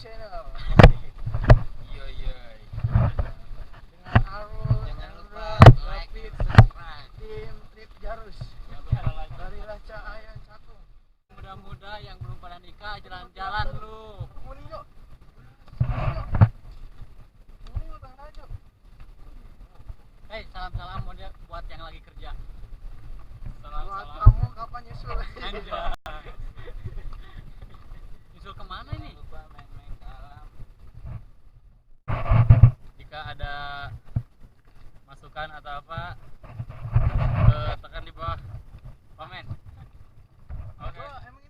channel. Iya iya. Dengan Arul, Jangan lupa like, Rapid, subscribe. tim Trip Jarus. Dari Raca Ayan Satu. Muda-muda yang belum pada nikah jalan-jalan lu. Muninyo. Muninyo Bang Rajo. Hei, salam-salam buat yang lagi kerja. Buat Salam-salam. kamu kapan nyusul? Anjay. Nyusul kemana ini? Lupa main-main ke alam. Jika ada masukan atau apa, tekan di bawah komen. Oke. Gua emang